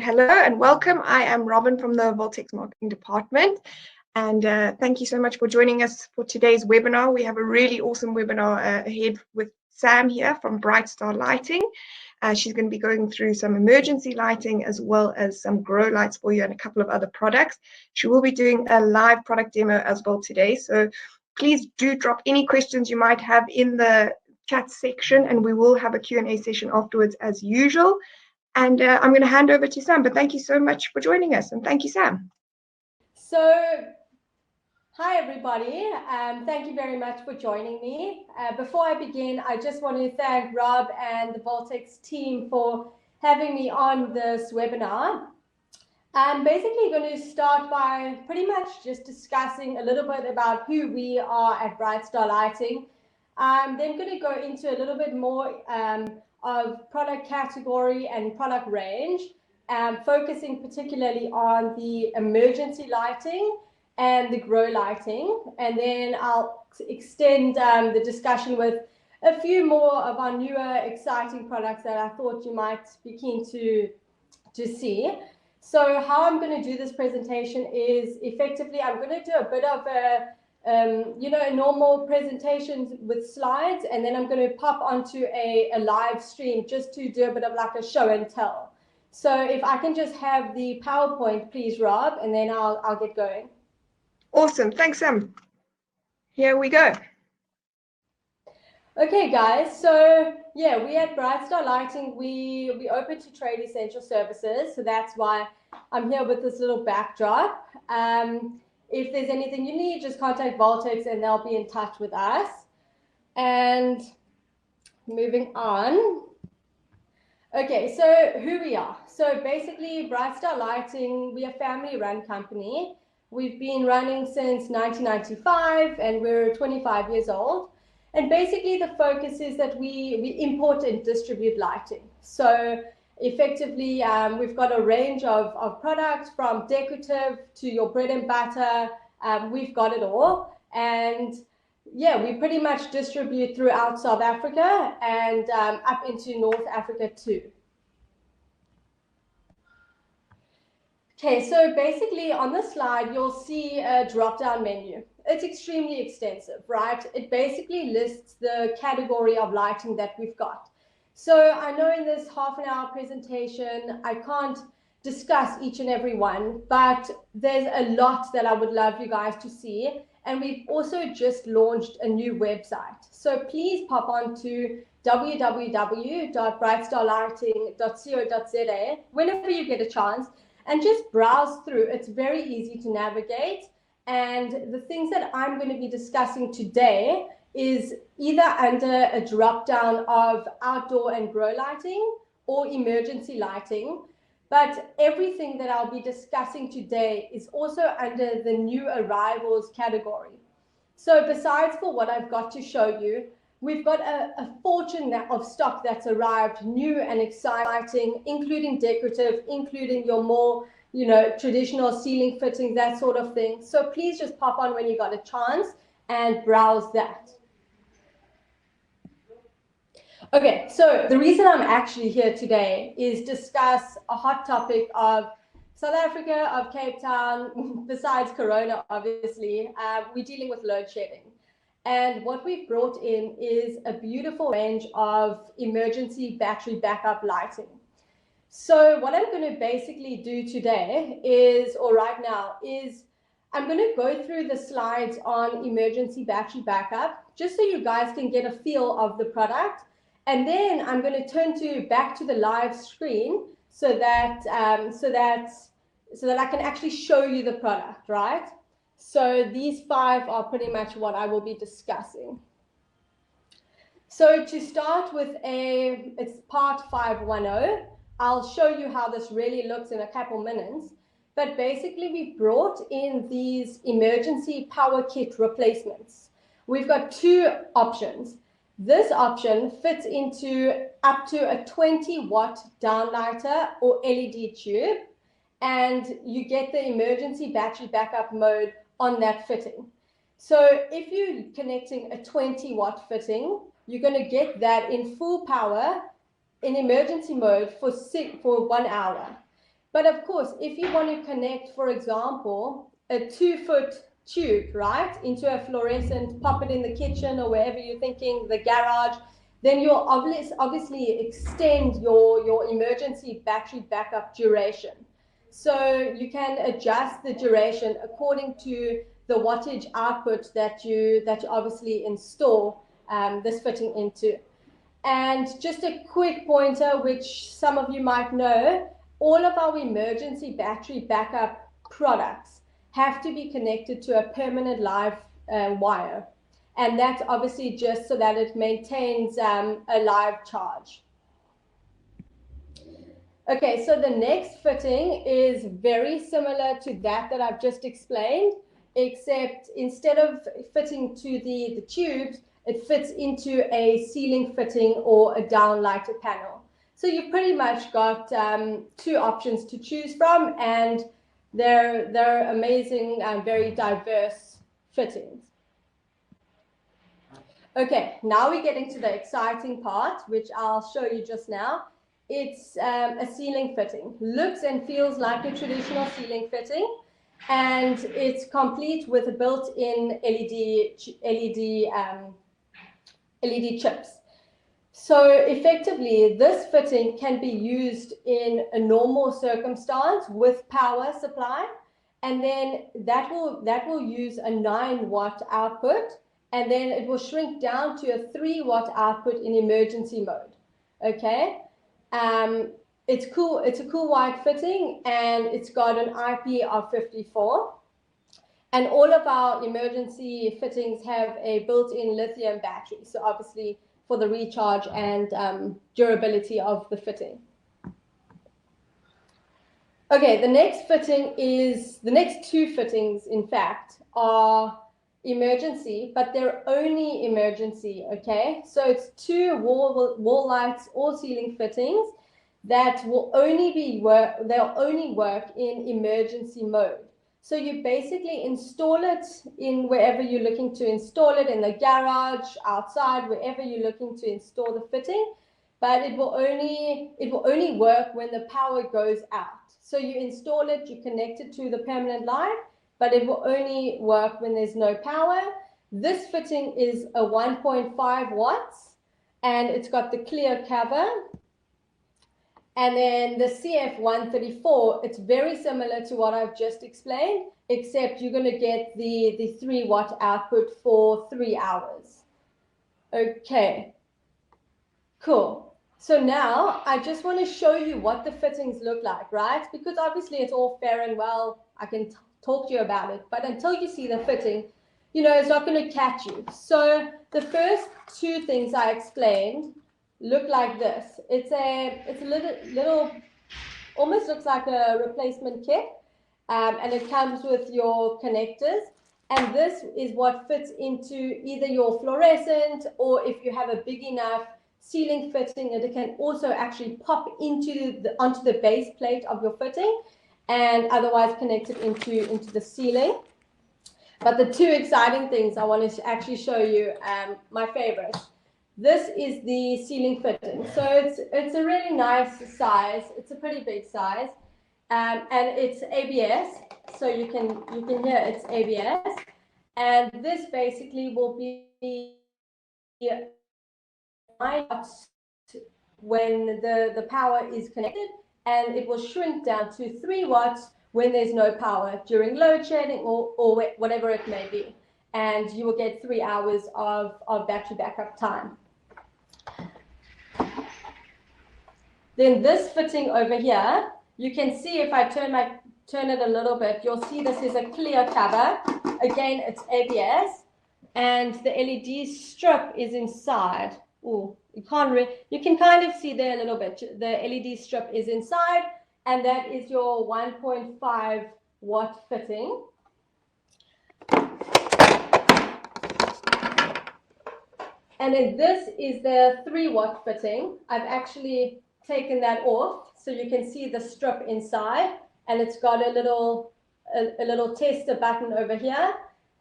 Hello and welcome. I am Robin from the Voltex marketing department. And thank you so much for joining us for today's webinar. We have a really awesome webinar ahead with Sam here from Bright Star Lighting. She's going to be going through some emergency lighting as well as some grow lights for you and a couple of other products. She will be doing a live product demo as well today. So please do drop any questions you might have in the chat section, and we will have a Q&A session afterwards as usual. And I'm going to hand over to Sam, but thank you so much for joining us. And thank you, Sam. So, hi, everybody. Thank you very much for joining me. Before I begin, I just want to thank Rob and the Voltex team for having me on this webinar. I'm basically going to start by pretty much just discussing a little bit about who we are at Bright Star Lighting. I'm then going to go into a little bit more of product category and product range, focusing particularly on the emergency lighting and the grow lighting. And then I'll extend the discussion with a few more of our newer exciting products that I thought you might be keen to see. So how I'm going to do this presentation is effectively I'm going to do a bit of a normal presentation with slides, and then I'm going to pop onto a live stream just to do a bit of like a show and tell. So if I can just have the PowerPoint, please, Rob, and then I'll get going. Awesome. Thanks, Sam. Here we go. Okay, guys. So yeah, we at Bright Star Lighting, we open to trade essential services. So that's why I'm here with this little backdrop. If there's anything you need, just contact Voltex and they'll be in touch with us. And moving on. Okay, so who we are. So basically, Bright Star Lighting, we're a family-run company. We've been running since 1995 and we're 25 years old. And basically the focus is that we import and distribute lighting. So effectively, we've got a range of products from decorative to your bread and butter. We've got it all. And yeah, we pretty much distribute throughout South Africa and up into North Africa too. Okay, so basically on this slide, you'll see a drop-down menu. It's extremely extensive, right? It basically lists the category of lighting that we've got. So I know in this half an hour presentation, I can't discuss each and every one, but there's a lot that I would love you guys to see. And we've also just launched a new website. So please pop on to www.brightstarlighting.co.za whenever you get a chance and just browse through. It's very easy to navigate. And the things that I'm going to be discussing today is either under a drop down of outdoor and grow lighting or emergency lighting. But everything that I'll be discussing today is also under the new arrivals category. So besides for what I've got to show you, we've got a fortune of stock that's arrived, new and exciting, including decorative, including your more, traditional ceiling fittings, that sort of thing. So please just pop on when you got a chance and browse that. Okay, so the reason I'm actually here today is discuss a hot topic of South Africa, of Cape Town, besides Corona, obviously. We're dealing with load shedding. And what we've brought in is a beautiful range of emergency battery backup lighting. So what I'm going to basically do today is, or right now, is I'm going to go through the slides on emergency battery backup, just so you guys can get a feel of the product. And then I'm going to turn back to the live screen so that I can actually show you the product, right? So these 5 are pretty much what I will be discussing. So to start with it's part 510. I'll show you how this really looks in a couple minutes. But basically, we brought in these emergency power kit replacements. We've got 2 options. This option fits into up to a 20-watt downlighter or LED tube, and you get the emergency battery backup mode on that fitting. So if you're connecting a 20-watt fitting, you're going to get that in full power in emergency mode for 1 hour. But of course, if you want to connect, for example, a 2-foot tube, right, into a fluorescent, pop it in the kitchen or wherever you're thinking, the garage, then you'll obviously extend your emergency battery backup duration. So you can adjust the duration according to the wattage output that you obviously install this fitting into. And just a quick pointer, which some of you might know, all of our emergency battery backup products have to be connected to a permanent live wire. And that's obviously just so that it maintains a live charge. Okay, so the next fitting is very similar to that I've just explained, except instead of fitting to the tubes, it fits into a ceiling fitting or a downlighted panel. So you've pretty much got 2 options to choose from, and they're amazing and very diverse fittings. Okay, now we're getting to the exciting part, which I'll show you just now. It's a ceiling fitting. Looks and feels like a traditional ceiling fitting, and it's complete with a built-in LED chips. So effectively, this fitting can be used in a normal circumstance with power supply, and then that will use a 9-watt output, and then it will shrink down to a 3-watt output in emergency mode. Okay, it's cool. It's a cool white fitting, and it's got an IP of 54. And all of our emergency fittings have a built-in lithium battery, so obviously for the recharge and durability of the fitting. Okay, the next 2 fittings, in fact, are emergency, but they're only emergency, okay? So it's 2 wall lights or ceiling fittings that will only work in emergency mode. So you basically install it in wherever you're looking to install it, in the garage, outside, wherever you're looking to install the fitting, but it will only work when the power goes out. So you install it, you connect it to the permanent line, but it will only work when there's no power. This fitting is a 1.5 watts, and it's got the clear cover. And then the CF134, it's very similar to what I've just explained, except you're going to get the 3-watt output for 3 hours. Okay, cool. So now I just want to show you what the fittings look like, right? Because obviously it's all fair and well, I can talk to you about it, but until you see the fitting, you know, it's not going to catch you. So the first 2 things I explained look like this. It's a little almost looks like a replacement kit, and it comes with your connectors, and this is what fits into either your fluorescent, or if you have a big enough ceiling fitting, and it can also actually pop onto the base plate of your fitting, and otherwise connect it into the ceiling. But the 2 exciting things I want to actually show you, my favorite. This is the ceiling fitting. So it's a really nice size. It's a pretty big size, and it's ABS. So you can hear it's ABS, and this basically will be 9 watts when the power is connected, and it will shrink down to 3 watts when there's no power during load shedding or whatever it may be, and you will get 3 hours of battery backup time. Then this fitting over here, you can see if I turn it a little bit, you'll see this is a clear cover. Again, it's ABS, and the LED strip is inside. Oh, you can kind of see there a little bit. The LED strip is inside, and that is your 1.5 watt fitting. And then this is the 3-watt fitting. I've actually taken that off so you can see the strip inside, and it's got a little tester button over here.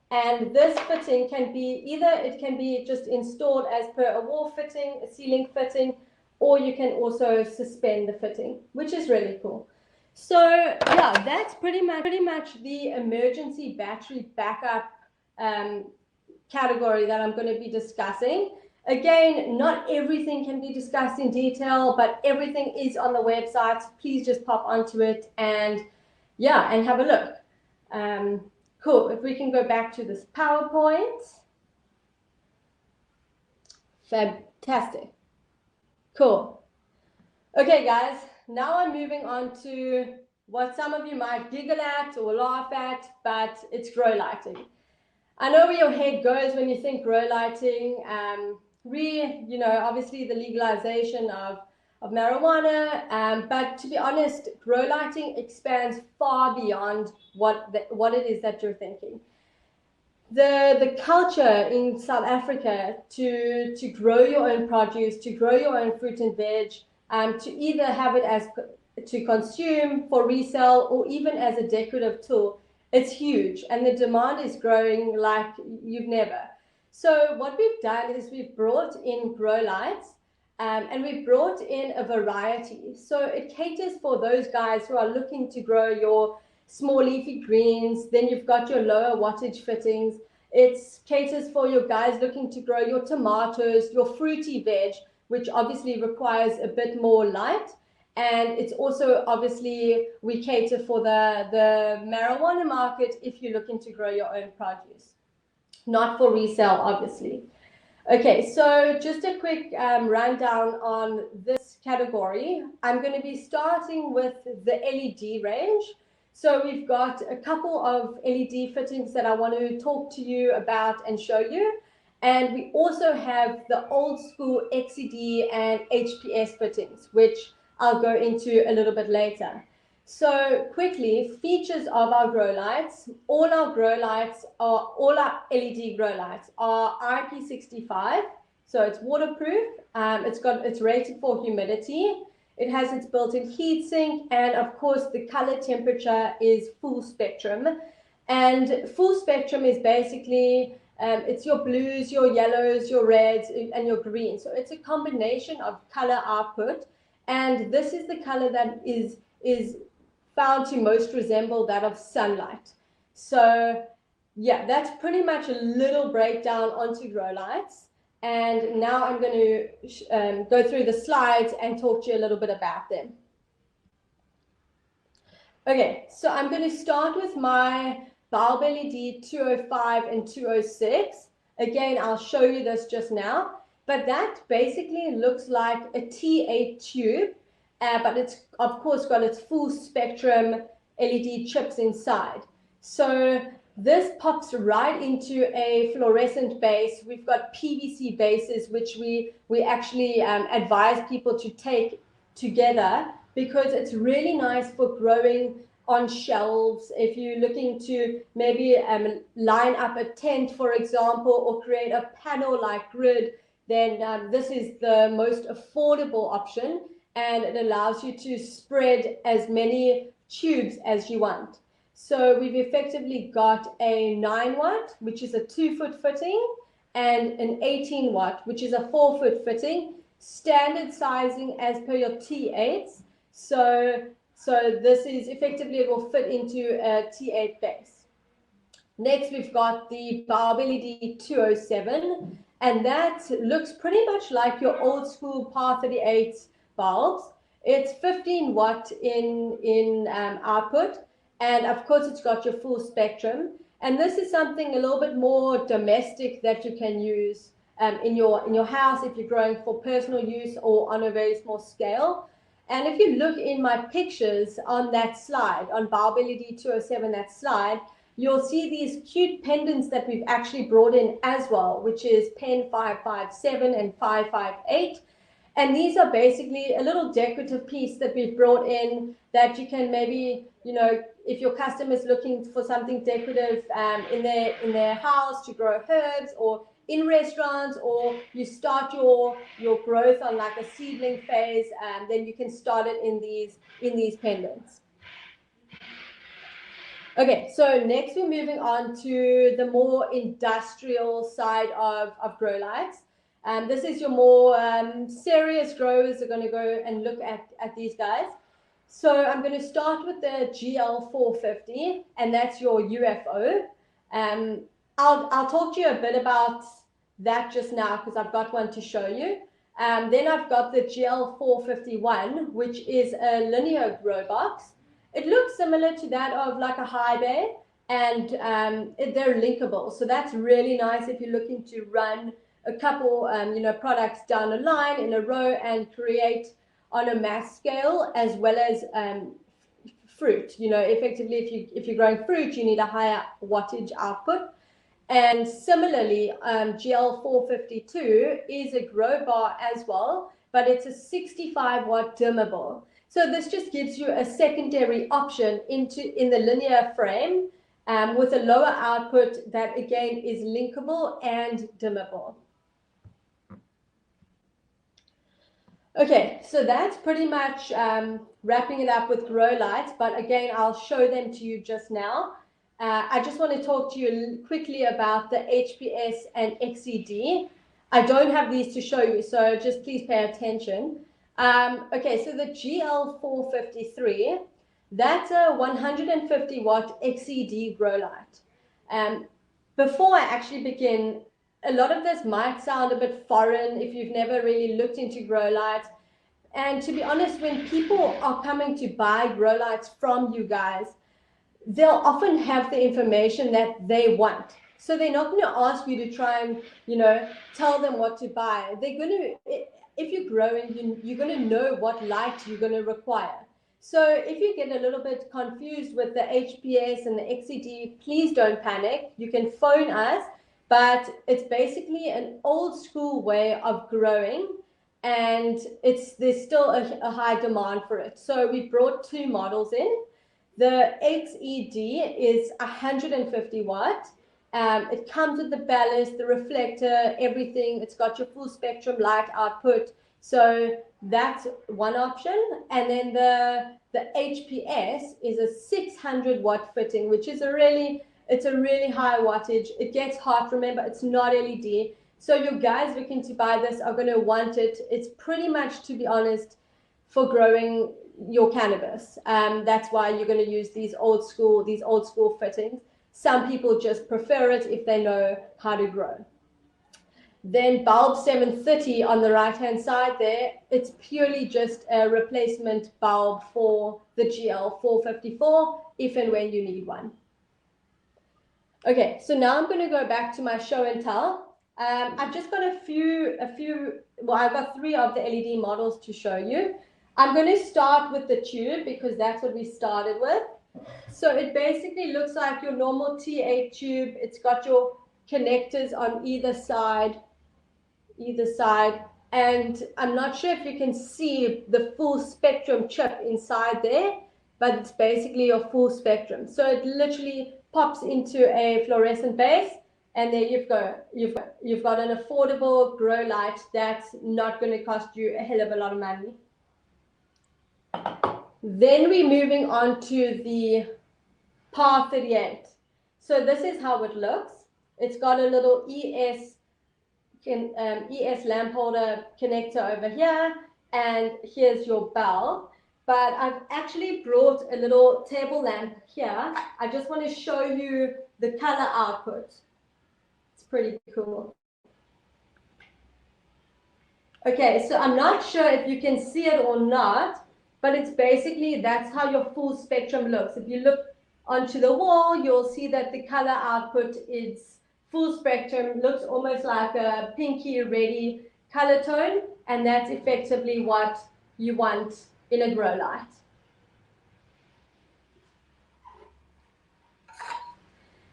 And this fitting can be just installed as per a wall fitting, a ceiling fitting, or you can also suspend the fitting, which is really cool. So yeah, that's pretty much the emergency battery backup category that I'm going to be discussing. Again, not everything can be discussed in detail, but everything is on the website. Please just pop onto it and yeah, and have a look. Cool. If we can go back to this PowerPoint. Fantastic. Cool. Okay, guys, now I'm moving on to what some of you might giggle at or laugh at, but it's grow lighting. I know where your head goes when you think grow lighting. Obviously the legalization of marijuana, but to be honest, grow lighting expands far beyond what it is that you're thinking. The culture in South Africa to grow your own produce, to grow your own fruit and veg, to either have it as to consume for resale or even as a decorative tool, it's huge, and the demand is growing like you've never. So what we've done is we've brought in grow lights, and we've brought in a variety. So it caters for those guys who are looking to grow your small leafy greens. Then you've got your lower wattage fittings. It caters for your guys looking to grow your tomatoes, your fruity veg, which obviously requires a bit more light. And it's also obviously we cater for the marijuana market if you're looking to grow your own produce, not for resale, obviously. Okay, so just a quick rundown on this category. I'm going to be starting with the LED range. So we've got a couple of LED fittings that I want to talk to you about and show you. And we also have the old school XCD and HPS fittings, which I'll go into a little bit later. So quickly, features of our grow lights. All our LED grow lights are IP65, so it's waterproof. It's rated for humidity. It has its built-in heat sink, and of course the color temperature is full spectrum. And full spectrum is basically it's your blues, your yellows, your reds, and your greens. So it's a combination of color output, and this is the color that is found to most resemble that of sunlight. So yeah, that's pretty much a little breakdown onto grow lights. And now I'm going to go through the slides and talk to you a little bit about them. Okay, so I'm going to start with my bulb LED 205 and 206. Again, I'll show you this just now, but that basically looks like a T8 tube, but it's of course got its full spectrum LED chips inside. So this pops right into a fluorescent base. We've got PVC bases, which we actually advise people to take together because it's really nice for growing on shelves. If you're looking to maybe line up a tent, for example, or create a panel-like grid, then this is the most affordable option, and it allows you to spread as many tubes as you want. So we've effectively got a 9-watt, which is a 2-foot fitting, and an 18-watt, which is a 4-foot fitting, standard sizing as per your T8s. So this is effectively, it will fit into a T8 base. Next, we've got the bulb LED 207, and that looks pretty much like your old school Par 38 bulbs. It's 15 watt in output, and of course it's got your full spectrum. And this is something a little bit more domestic that you can use in your house if you're growing for personal use or on a very small scale. And if you look in my pictures on that slide, on bulb LED 207, that slide, you'll see these cute pendants that we've actually brought in as well, which is pen 557 and 558. And these are basically a little decorative piece that we've brought in that you can maybe, if your customer is looking for something decorative in their house to grow herbs, or in restaurants, or you start your growth on like a seedling phase, then you can start it in these pendants. Okay, so next we're moving on to the more industrial side of grow lights. This is your more serious growers are going to go and look at these guys. So I'm going to start with the GL450, and that's your UFO. I'll talk to you a bit about that just now because I've got one to show you. Then I've got the GL451, which is a linear grow box. It looks similar to that of like a high bay, and they're linkable. So that's really nice if you're looking to run a couple, products down a line in a row and create on a mass scale, as well as fruit. Effectively, if you're growing fruit, you need a higher wattage output. And similarly, GL452 is a grow bar as well, but it's a 65 watt dimmable. So this just gives you a secondary option in the linear frame with a lower output that again is linkable and dimmable. Okay, so that's pretty much wrapping it up with grow lights, but again, I'll show them to you just now. I just want to talk to you quickly about the HPS and XED. I don't have these to show you, so just please pay attention. Okay, so the GL453, that's a 150 watt XED grow light. Before I actually begin, a lot of this might sound a bit foreign if you've never really looked into grow lights. And to be honest, when people are coming to buy grow lights from you guys, they'll often have the information that they want. So they're not going to ask you to try and, tell them what to buy. They're going to, if you're growing, you're going to know what light you're going to require. So if you get a little bit confused with the HPS and the XED, please don't panic. You can phone us, but it's basically an old school way of growing, and there's still a high demand for it. So we brought two models in. The XED is 150 watt. It comes with the ballast, the reflector, everything. It's got your full spectrum light output. So that's one option. And then the HPS is a 600 watt fitting, which is it's a really high wattage. It gets hot. Remember, it's not LED. So your guys looking to buy this are going to want it. It's pretty much, to be honest, for growing your cannabis. That's why you're going to use these old school fittings. Some people just prefer it if they know how to grow. Then bulb 730 on the right hand side there, it's purely just a replacement bulb for the GL454 if and when you need one. Okay, so now I'm going to go back to my show and tell. I've just got I've got 3 of the LED models to show you. I'm going to start with the tube because that's what we started with. So it basically looks like your normal T8 tube. It's got your connectors on either side. And I'm not sure if you can see the full spectrum chip inside there, but it's basically your full spectrum. So it literally pops into a fluorescent base, and there you've got an affordable grow light that's not going to cost you a hell of a lot of money. Then we're moving on to the Par 38. So this is how it looks. It's got a little ES lamp holder connector over here, and here's your bell. But I've actually brought a little table lamp here. I just want to show you the color output. It's pretty cool. Okay, so I'm not sure if you can see it or not, but it's basically, that's how your full spectrum looks. If you look onto the wall, you'll see that the color output is full spectrum, looks almost like a pinky reddy color tone, and that's effectively what you want in a grow light.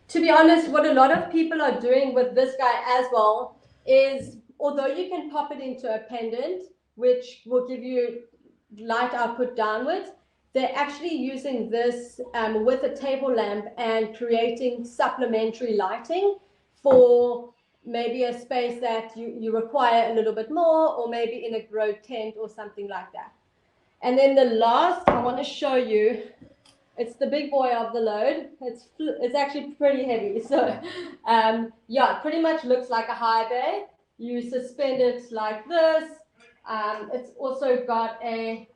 To be honest, what a lot of people are doing with this guy as well is, although you can pop it into a pendant, which will give you light output downwards, they're actually using this with a table lamp and creating supplementary lighting for maybe a space that you require a little bit more, or maybe in a grow tent or something like that. And then the last I want to show you, it's the big boy of the load. It's actually pretty heavy. So yeah, it pretty much looks like a high bay. You suspend it like this. It's also got a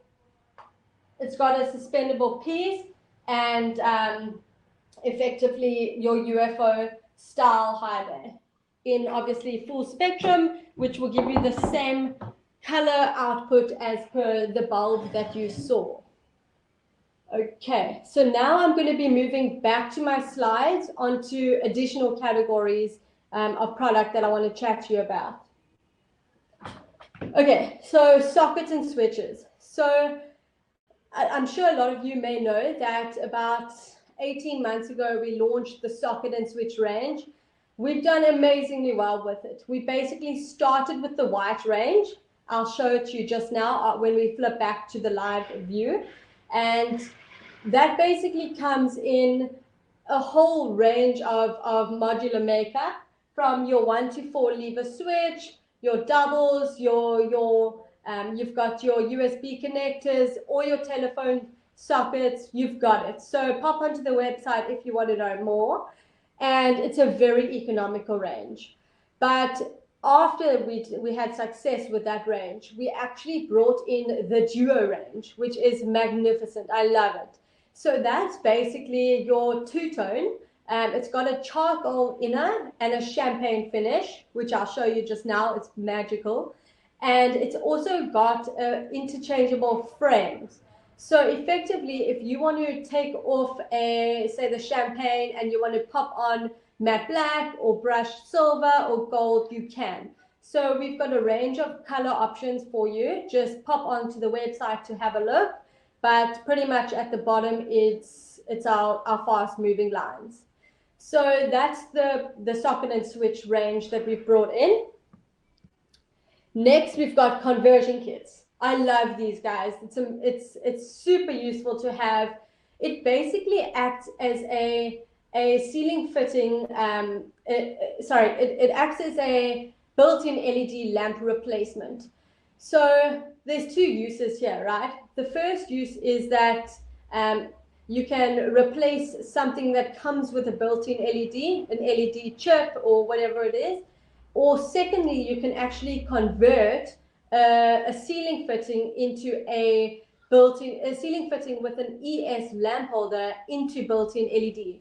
It's got a suspendable piece and effectively your UFO style high bay in obviously full spectrum, which will give you the same color output as per the bulb that you saw. Okay, so now I'm going to be moving back to my slides onto additional categories of product that I want to chat to you about. Okay, so sockets and switches. So I'm sure a lot of you may know that about 18 months ago, we launched the socket and switch range. We've done amazingly well with it. We basically started with the white range. I'll show it to you just now when we flip back to the live view. And that basically comes in a whole range of modular makeup, from your 1 to 4 lever switch, your doubles, you've got your USB connectors, or your telephone sockets, you've got it. So pop onto the website if you want to know more. And it's a very economical range. But after we had success with that range, we actually brought in the Duo range, which is magnificent. I love it. So that's basically your two-tone. It's got a charcoal inner and a champagne finish, which I'll show you just now. It's magical. And it's also got interchangeable frames. So effectively, if you want to take off say the champagne and you want to pop on matte black or brushed silver or gold, you can. So we've got a range of color options for you. Just pop onto the website to have a look. But pretty much at the bottom, it's our fast moving lines. So that's the socket and switch range that we've brought in. Next, we've got conversion kits. I love these guys. It's super useful to have. It basically acts as a ceiling fitting. It acts as a built-in LED lamp replacement. So there's two uses here, right? The first use is that you can replace something that comes with a built-in LED, an LED chip or whatever it is. Or secondly, you can actually convert a ceiling fitting into a ceiling fitting with an ES lamp holder into built-in LED.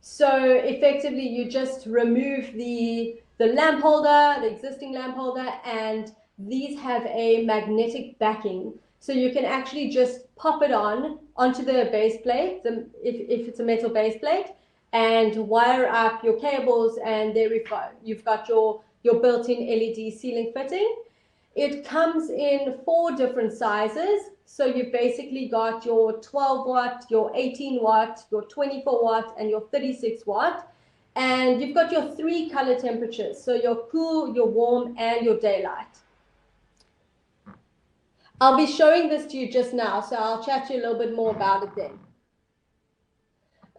So effectively, you just remove the lamp holder, the existing lamp holder, and these have a magnetic backing. So you can actually just pop it onto the base plate, if it's a metal base plate, and wire up your cables, and there we go. You've got your built-in LED ceiling fitting. It comes in 4 different sizes. So you've basically got your 12 watt, your 18 watt, your 24 watt, and your 36 watt. And you've got your 3 color temperatures. So your cool, your warm, and your daylight. I'll be showing this to you just now, so I'll chat to you a little bit more about it then.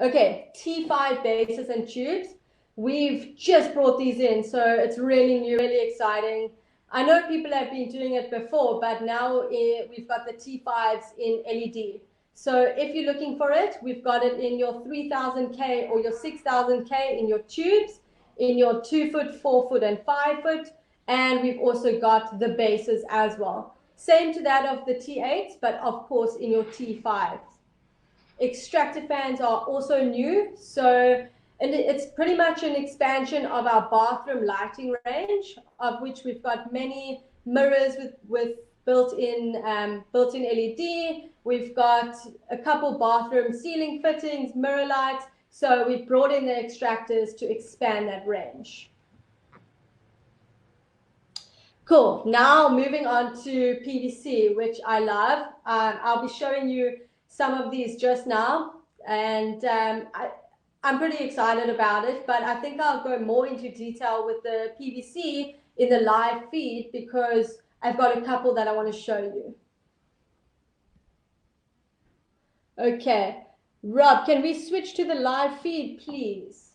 Okay, T5 bases and tubes. We've just brought these in, so it's really new, really exciting. I know people have been doing it before, but now we've got the T5s in LED. So if you're looking for it, we've got it in your 3000K or your 6000K in your tubes, in your 2 foot, 4 foot, and 5 foot. And we've also got the bases as well. Same to that of the T8s, but of course in your T5s. Extractor fans are also new. So and it's pretty much an expansion of our bathroom lighting range, of which we've got many mirrors with built-in LED. We've got a couple bathroom ceiling fittings, mirror lights. So we've brought in the extractors to expand that range. Cool. Now moving on to PVC, which I love. I'll be showing you some of these just now, and I'm pretty excited about it, but I think I'll go more into detail with the PVC in the live feed because I've got a couple that I want to show you. Okay, Rob, can we switch to the live feed, please?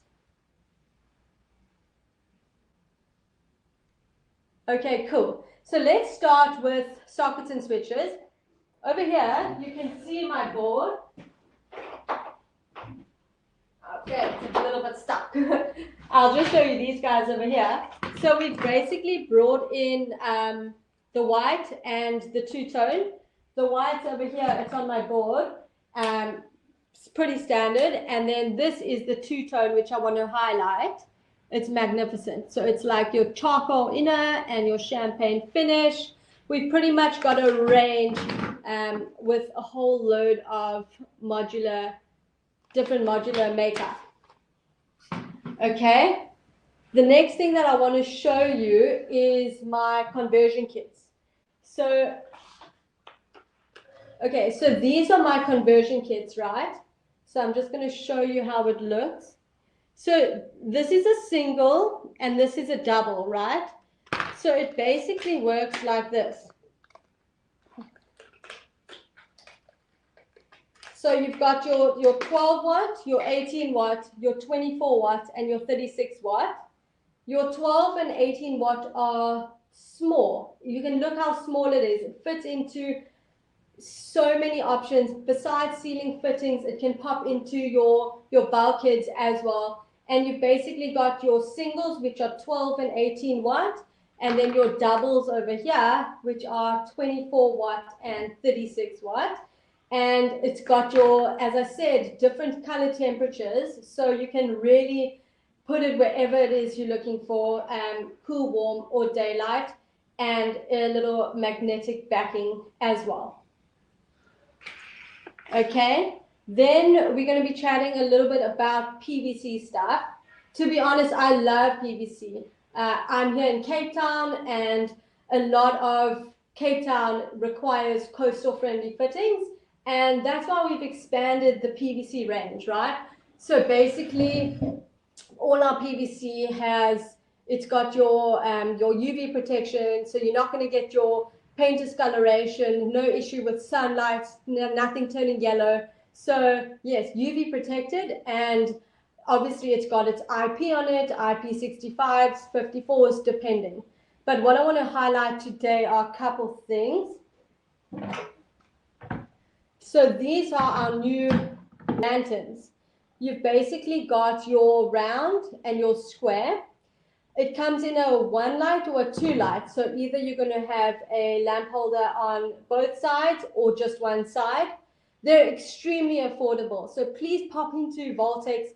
Okay, cool. So let's start with sockets and switches. Over here, you can see my board. Okay, it's a little bit stuck. I'll just show you these guys over here. So we've basically brought in the white and the two-tone. The whites over here, it's on my board. It's pretty standard. And then this is the two-tone, which I want to highlight. It's magnificent. So it's like your charcoal inner and your champagne finish. We've pretty much got a range with a whole load of different modular makeup. Okay. The next thing that I want to show you is my conversion kits. So, okay, so these are my conversion kits, right? So I'm just going to show you how it looks. So this is a single and this is a double, right? So it basically works like this. So you've got your 12 watt, your 18 watt, your 24 watt, and your 36 watt. Your 12 and 18 watt are small. You can look how small it is. It fits into so many options. Besides ceiling fittings, it can pop into your bulkheads as well. And you've basically got your singles, which are 12 and 18 watt, and then your doubles over here, which are 24 watt and 36 watt. And it's got your, as I said, different color temperatures, so you can really put it wherever it is you're looking for, cool, warm, or daylight, and a little magnetic backing as well. Okay, then we're going to be chatting a little bit about PVC stuff. To be honest, I love PVC. I'm here in Cape Town, and a lot of Cape Town requires coastal friendly fittings, and that's why we've expanded the PVC range, right? So basically, all our PVC it's got your UV protection, so you're not going to get your paint discoloration, no issue with sunlight, nothing turning yellow. So yes, UV protected, and obviously it's got its IP on it, IP65s, 54s, depending. But what I want to highlight today are a couple things. So these are our new lanterns. You've basically got your round and your square. It comes in a 1 light or a 2 light. So either you're going to have a lamp holder on both sides or just one side. They're extremely affordable. So please pop into Voltex,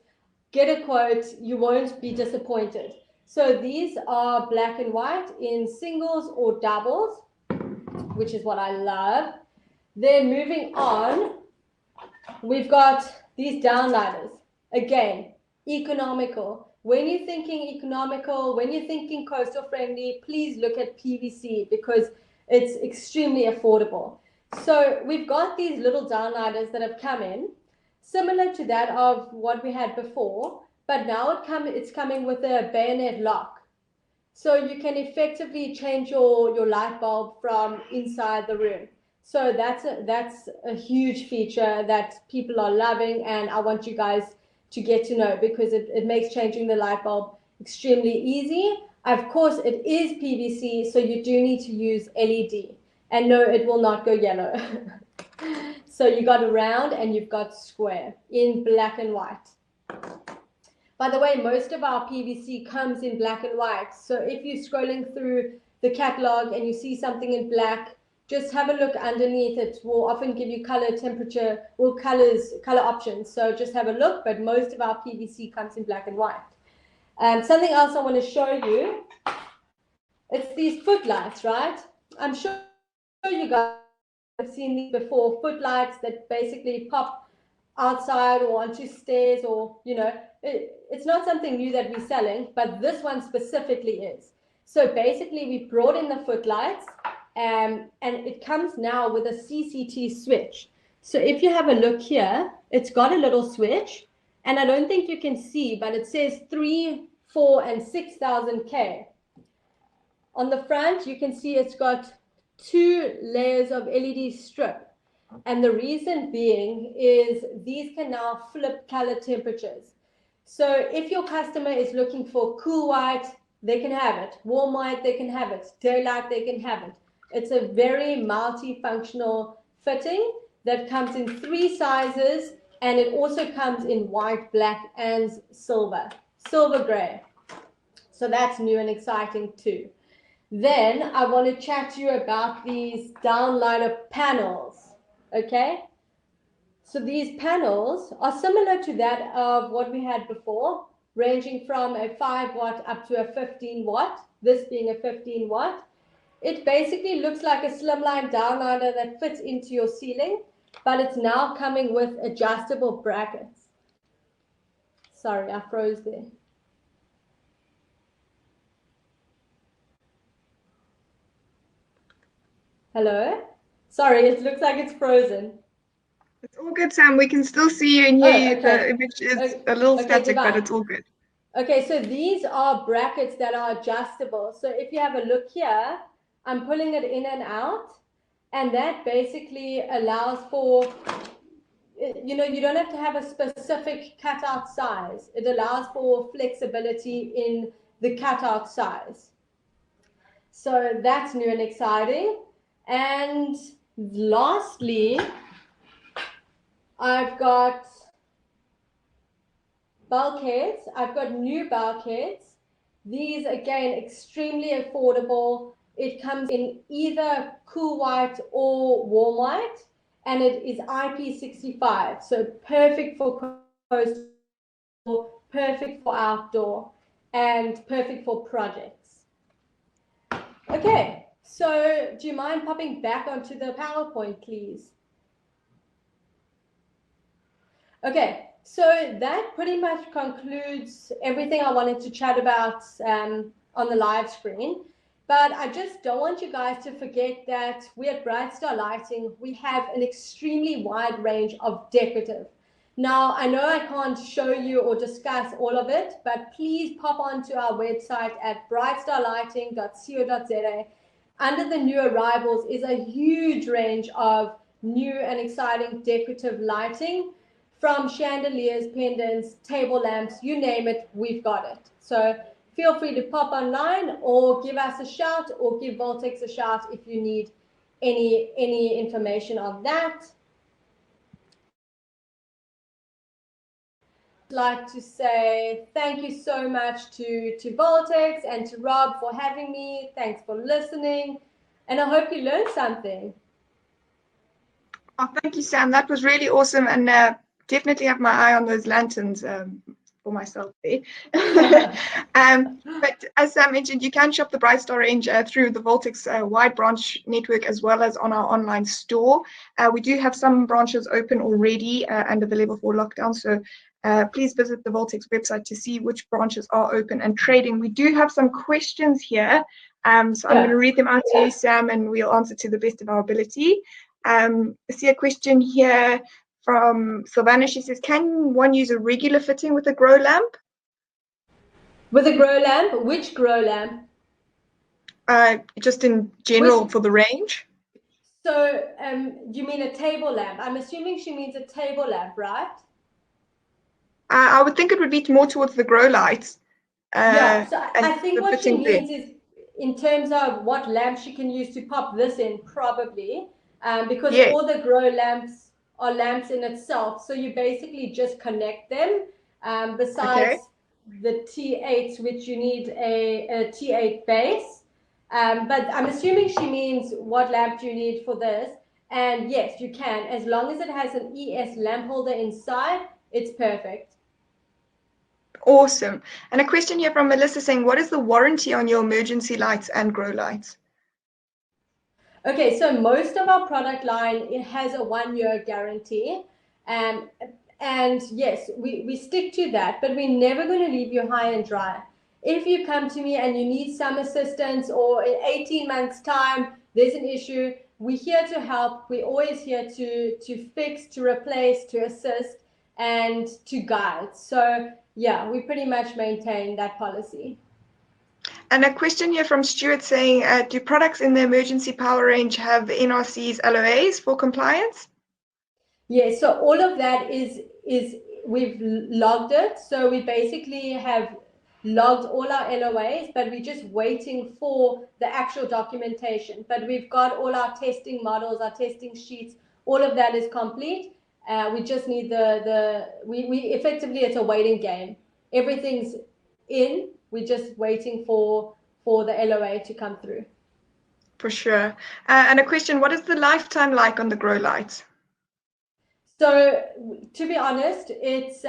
get a quote. You won't be disappointed. So these are black and white in singles or doubles, which is what I love. Then moving on, we've got these downlighters. Again, economical. When you're thinking economical, when you're thinking coastal friendly, please look at PVC because it's extremely affordable. So we've got these little downlighters that have come in, similar to that of what we had before, but now it's coming with a bayonet lock. So you can effectively change your light bulb from inside the room. So that's a huge feature that people are loving, and I want you guys to get to know because it makes changing the light bulb extremely easy. Of course, it is PVC, so you do need to use LED. And no, it will not go yellow. So you got a round and you've got square in black and white. By the way, most of our PVC comes in black and white. So if you're scrolling through the catalog and you see something in black, just have a look underneath. It will often give you color, temperature, or color options. So just have a look, but most of our PVC comes in black and white. Something else I want to show you, it's these footlights, right? I'm sure you guys have seen these before, footlights that basically pop outside or onto stairs, or, you know, it's not something new that we're selling, but this one specifically is. So basically we brought in the footlights, and it comes now with a CCT switch. So if you have a look here, it's got a little switch, and I don't think you can see, but it says 3, 4, and 6,000 K. On the front, you can see it's got 2 layers of LED strip. And the reason being is these can now flip color temperatures. So if your customer is looking for cool white, they can have it. Warm white, they can have it. Daylight, they can have it. It's a very multifunctional fitting that comes in 3 sizes, and it also comes in white, black, and silver gray. So that's new and exciting too. Then I want to chat to you about these downlighter panels. Okay. So these panels are similar to that of what we had before, ranging from a 5 watt up to a 15 watt, this being a 15 watt. It basically looks like a slimline downlighter that fits into your ceiling, but it's now coming with adjustable brackets. Sorry, I froze there. Hello? Sorry, it looks like it's frozen. It's all good, Sam. We can still see you and hear Oh, you. The okay. image is a little Okay, static, but divine. it's all good. Okay, so these are brackets that are adjustable. So if you have a look here, I'm pulling it in and out, and that basically allows for, you know, you don't have to have a specific cutout size. It allows for flexibility in the cutout size. So that's new and exciting. And lastly, I've got bulkheads. I've got new bulkheads. These, again, extremely affordable. It comes in either cool white or warm white, and it is IP65. So perfect for coastal, perfect for outdoor, and perfect for projects. Okay, so do you mind popping back onto the PowerPoint, please? Okay, so that pretty much concludes everything I wanted to chat about on the live screen. But I just don't want you guys to forget that we at Bright Star Lighting, we have an extremely wide range of decorative. Now, I know I can't show you or discuss all of it, but please pop onto our website at brightstarlighting.co.za. Under the new arrivals is a huge range of new and exciting decorative lighting, from chandeliers, pendants, table lamps, you name it, we've got it. So feel free to pop online or give us a shout or give Voltex a shout if you need any information on that. I'd like to say thank you so much to Voltex and to Rob for having me. Thanks for listening, and I hope you learned something. Oh, thank you, Sam. That was really awesome, and definitely have my eye on those lanterns for myself there. But as Sam mentioned, you can shop the Bright Star range through the Voltex wide branch network, as well as on our online store. We do have some branches open already under the level 4 lockdown, so please visit the Voltex website to see which branches are open and trading. We do have some questions here, so I'm going to read them out to you, Sam, and we'll answer to the best of our ability. I see a question here from Sylvana. She says, can one use a regular fitting with a grow lamp? With a grow lamp? Which grow lamp? Just in general for the range. So you mean a table lamp? I'm assuming she means a table lamp, right? I would think it would be more towards the grow lights. Yeah, so I think the what she fitting there. means is in terms of what lamp she can use to pop this in, probably, because Yes. all the grow lamps are lamps in itself. So you basically just connect them. Besides the T8, which you need a T8 base. But I'm assuming she means what lamp do you need for this? And yes, you can. As long as it has an ES lamp holder inside, it's perfect. Awesome. And a question here from Melissa saying, what is the warranty on your emergency lights and grow lights? Okay, so most of our product line, it has a 1-year guarantee. And yes, we stick to that, but we're never going to leave you high and dry. If you come to me and you need some assistance, or in 18 months' time, there's an issue, we're here to help. We're always here to fix, to replace, to assist, and to guide. So yeah, we pretty much maintain that policy. And a question here from Stuart saying, do products in the emergency power range have NRC's LOAs for compliance? Yes, so all of that is we've logged it. So we basically have logged all our LOAs, but we're just waiting for the actual documentation. But we've got all our testing models, our testing sheets, all of that is complete. We just need we effectively, it's a waiting game. Everything's in, we're just waiting for the LOA to come through. For sure. And a question, what is the lifetime like on the grow lights? So to be honest, it's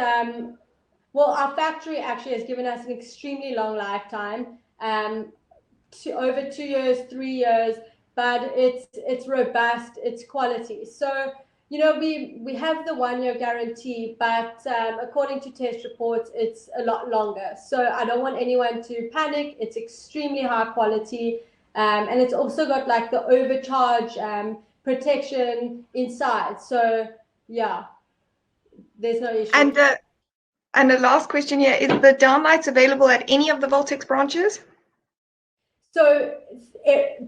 well, our factory actually has given us an extremely long lifetime, over 2 years, 3 years, but it's robust, it's quality. So we have the 1 year guarantee, but according to test reports, it's a lot longer. So I don't want anyone to panic. It's extremely high quality, and it's also got like the overcharge protection inside. So yeah, there's no issue. And the last question here, is the downlights available at any of the Voltex branches? So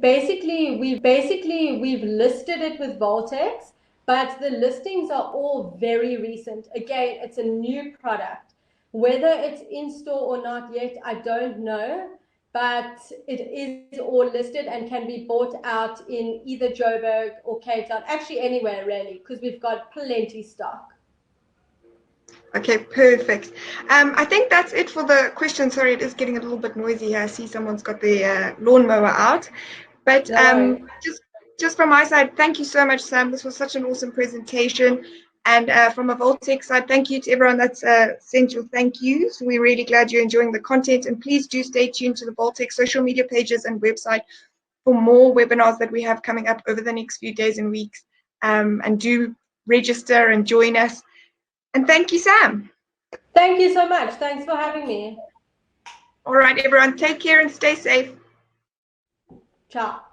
basically, we've listed it with Voltex, but the listings are all very recent. Again, it's a new product. Whether it's in store or not yet, I don't know, but it is all listed and can be bought out in either Joburg or Cape Town, actually anywhere really, because we've got plenty stock. Okay, perfect. I think that's it for the questions. Sorry, it is getting a little bit noisy here. I see someone's got the lawnmower out. But just from my side, thank you so much, Sam. This was such an awesome presentation. And from a Voltex side, thank you to everyone that's sent your thank yous. We're really glad you're enjoying the content. And please do stay tuned to the Voltex social media pages and website for more webinars that we have coming up over the next few days and weeks. And do register and join us. And thank you, Sam. Thank you so much. Thanks for having me. All right, everyone, take care and stay safe. Ciao.